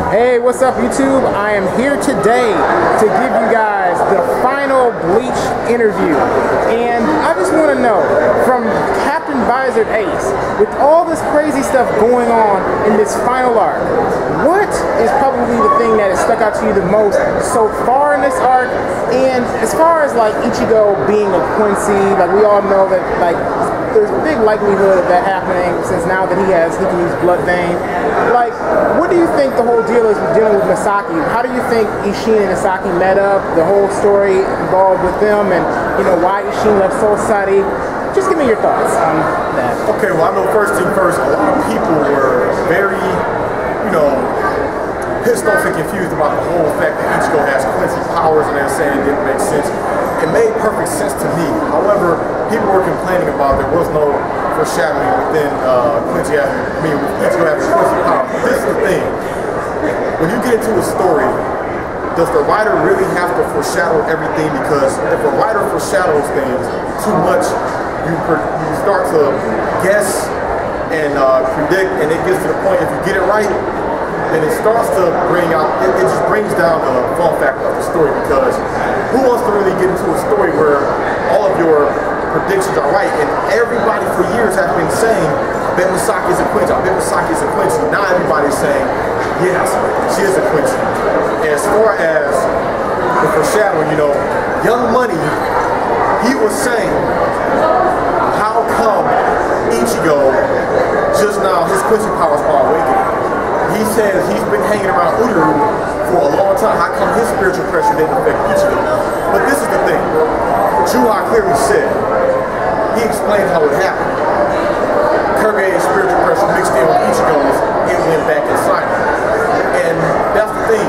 Hey, what's up YouTube? I am here today to give you guys the final Bleach interview. And I just want to know, from Captain Visor Ace, with all this crazy stuff going on in this final arc, what is probably the thing that has stuck out to you the most so far in this arc? And as far as like Ichigo being a Quincy, like we all know that like there's a big likelihood of that happening since now that he can use Blood Vein. Like, what do you think the whole deal is with dealing with Misaki? How do you think Ishin and Misaki met up, the whole story involved with them, and you know why Ishin left Soul Society? Just give me your thoughts on that. Okay, well I know first thing first, a lot of people were very, pissed off and confused about the whole fact that Ichigo has Quincy powers and they're saying it didn't make sense. It made perfect sense to me. However, people were complaining about there was no foreshadowing within Ichigo having Quincy powers. This is the thing. When you get into a story, does the writer really have to foreshadow everything? Because if a writer foreshadows things too much, you start to guess and predict, and it gets to the point, if you get it right, then it starts to bring out, it just brings down the fun factor of the story, because who wants to really get into a story where all of your predictions are right? And everybody for years has been saying that Misaki is a Quincy, I bet Misaki is a Quincy. Now everybody's saying, yes, she is a Quincy. And as far as the foreshadowing, Young Money, he was saying, how come Ichigo just now, his Quincy powers are awakening? He says he's been hanging around Uryu for a long time. How come his spiritual pressure didn't affect Ichigo? But this is the thing. Juha clearly said, he explained how it happened. Kurge's spiritual pressure mixed in with Ichigo's, it went back inside him. And that's the thing.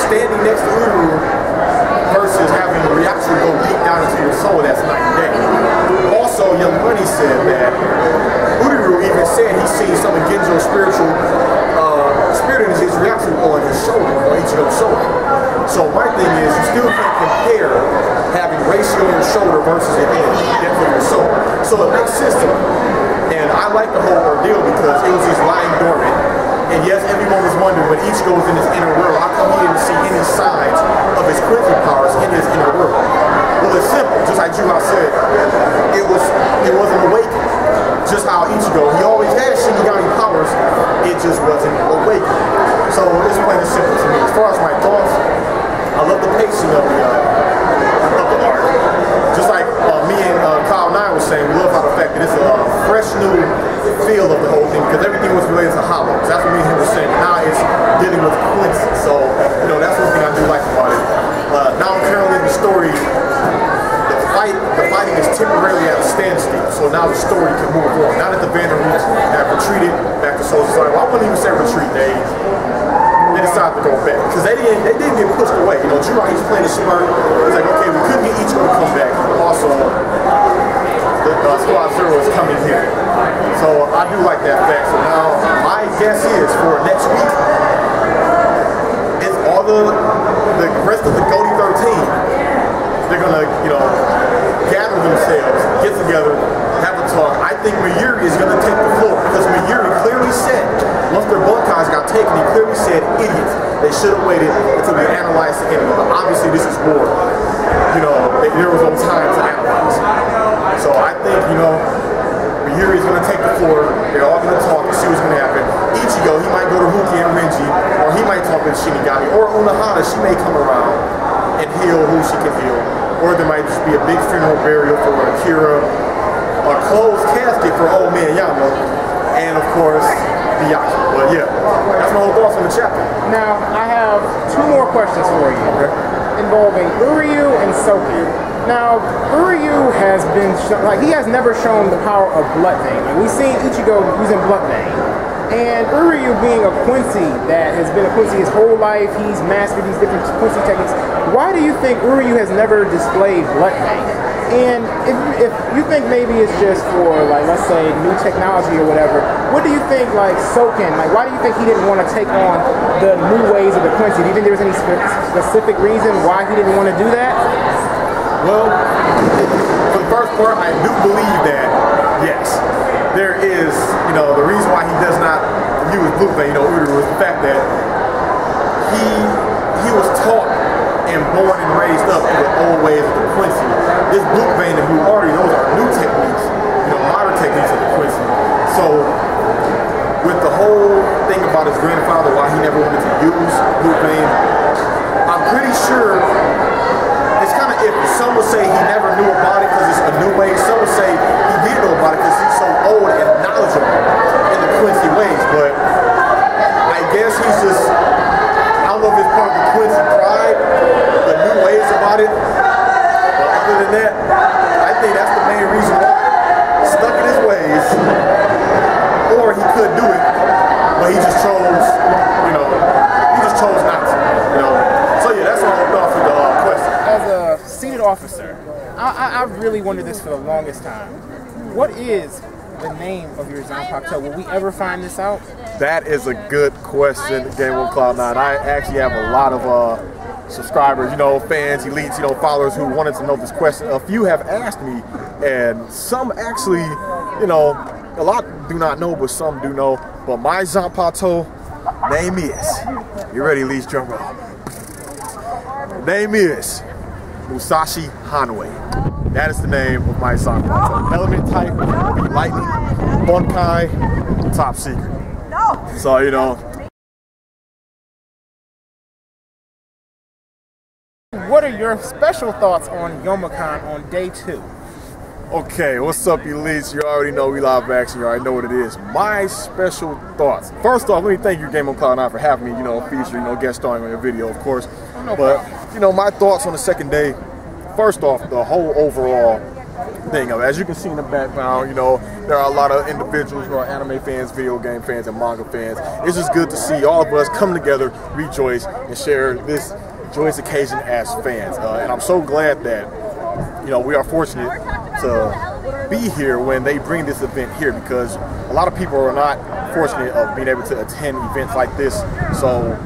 Standing next to Uryu versus having the reaction go deep down into your soul, that's night and day. Also, Young Money said that Uryu even said he's seen some of Genjo's spiritual spirit in his reaction on his shoulder, on Ichigo's shoulder. So my thing is, you still can't compare having ratio on your shoulder versus it being depth of your soul. So it makes sense to me. And I like the whole ordeal because it was just lying dormant. And yes, everyone was wondering when Ichigo was in his inner world, how come he didn't see any signs of his Quincy powers in his inner world? Well, it's simple, just like Juha said, it wasn't awakened. Just how Ichigo, he always had Shinigami powers, it just wasn't awakened. So it's plain and simple to me. As far as my thoughts, I love the pacing of the art. Just like me and Kyle and I was saying, we love how the fact that it's a fresh new feel of the whole thing, because everything was related to hollows. That's what me and him were saying. Now it's dealing with Quincy. So, that's one thing I do like about it. Now I'm currently in the story. The fighting is temporarily at a standstill, so now the story can move on. Now that the Vanderhoops have retreated back to Soul Society, well, I wouldn't even say retreat, they decided to go back, because they didn't get pushed away. Juha, he's playing a smart. He's like, okay, we couldn't get each one to come back. Also, the Squad Zero is coming here. So I do like that fact. So now my guess is for next week, it's all the rest of the Goldie 13. They're gonna, gather themselves, get together, have a talk. I think Mayuri is gonna take the floor, because Mayuri clearly said, once their Bunkais got taken, he clearly said, idiots, they should have waited until we analyzed the enemy. But obviously this is war. There was no time to analyze. So I think, Mayuri is gonna take the floor. They're all gonna talk and see what's gonna happen. Ichigo, he might go to Huki and Renji, or he might talk to Shinigami, or Unohana, she may come around and heal who she can heal. Or there might just be a big funeral burial for Akira, a closed casket for old man Yama, and of course, Byaku. But yeah, that's my whole thoughts on the chapter. Now, I have two more questions for you involving Uryu and Soken. Now, Uryu has been, he has never shown the power of Blood Vein. We've seen Ichigo using Blood Vein. And Uryu being a Quincy that has been a Quincy his whole life, he's mastered these different Quincy techniques. Why do you think Uryu has never displayed Blood Vein? And if you think maybe it's just for, like, let's say, new technology or whatever, what do you think, like, Soken, why do you think he didn't want to take on the new ways of the Quincy? Do you think there was any specific reason why he didn't want to do that? Well, for the first part, I do believe that, yes, there is, the reason why he does not use Blue Vein, Uryu, is the fact that he was taught and born and raised up through the old ways of the Quincy. This blue vein and blue artery, those are new techniques, modern techniques of the Quincy. So with the whole thing about his grandfather, why he never wanted to use blue vein, I'm pretty sure it's kind of iffy. Some would say he never knew about it because it's a new way. Some would say he did know about it because he's so old and knowledgeable in the Quincy ways. But I guess he's just, I don't know if it's part of the Quincy pride, the new ways about it. But other than that, I think that's the main reason why he's stuck in his ways. Or he could do it, but he just chose, he just chose not to, So yeah, that's all I'm off with the question. As a seated officer, I really wondered this for the longest time. What is the name of your Zanpakuto? Will we ever find this out? That is a good question, Game on Cloud9. I actually have a lot of subscribers, fans, elites, followers who wanted to know this question. A few have asked me, and some actually, a lot do not know, but some do know. But my Zanpakuto name is, you ready, Lee's drum roll? Name is Musashi Hanwei. That is the name of my Zanpakuto. Element type, lightning, Bunkai, top secret. So, What are your special thoughts on Youmacon on day 2? Okay, what's up, elites? You already know we live action. You already know what it is. My special thoughts. First off, let me thank you, Game on Cloud9, for having me, feature, guest starring on your video, of course. No but, problem. My thoughts on the second day. First off, the whole overall thing. As you can see in the background, there are a lot of individuals who are anime fans, video game fans, and manga fans. It's just good to see all of us come together, rejoice, and share this joyous occasion as fans. And I'm so glad that, we are fortunate to be here when they bring this event here, because a lot of people are not fortunate of being able to attend events like this. So,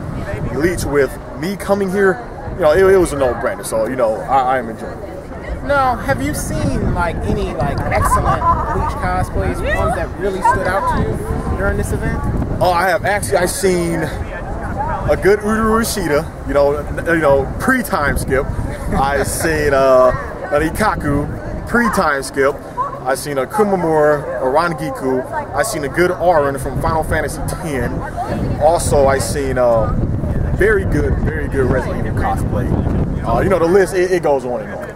Bleach, with me coming here, it was a no-brainer. So, I am enjoying it. Now, have you seen any excellent Bleach cosplays, ones that really stood out to you during this event? Oh, I have actually. I've seen a good Ururu Ishida, pre-time skip. I've seen an Ikaku pre-time skip. I've seen a Kumamura, a Rangiku. I've seen a good Auron from Final Fantasy X. Also, I've seen very good Resident Evil cosplay. The list, it goes on and on.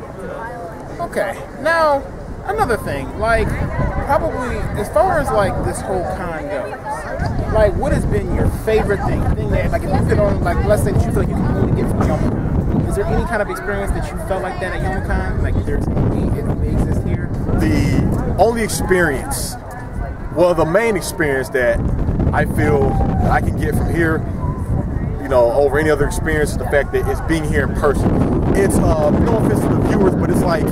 Okay, now, another thing, probably, as far as, this whole con goes, what has been your favorite thing that, if you could only, let's say that you feel like you can only get from Youmacon, is there any kind of experience that you felt like that at Youmacon? There's it only exists here? The only experience, the main experience that I feel that I can get from here, over any other experience, is the fact that it's being here in person. It's, no offense to the viewers, but it's like,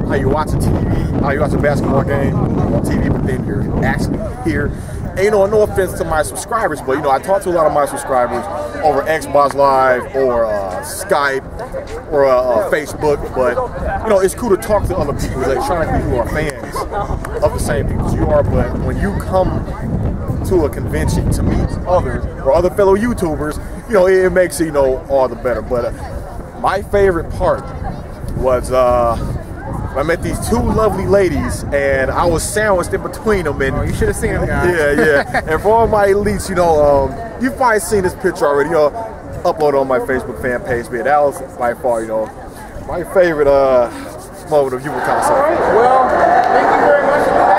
how you watch a TV, how you watch a basketball game on TV, but then you're actually here. And, no offense to my subscribers, but, I talk to a lot of my subscribers over Xbox Live or Skype or Facebook, but, it's cool to talk to other people electronically who are fans of the same things you are. But when you come to a convention to meet others or other fellow YouTubers, it makes it, all the better. But my favorite part was I met these two lovely ladies, and I was sandwiched in between them. And you should have seen them, guys. Yeah. And for all my elites, you've probably seen this picture already. Upload on my Facebook fan page. But that was by far, my favorite moment of Youmacon. All right. Well, thank you very much.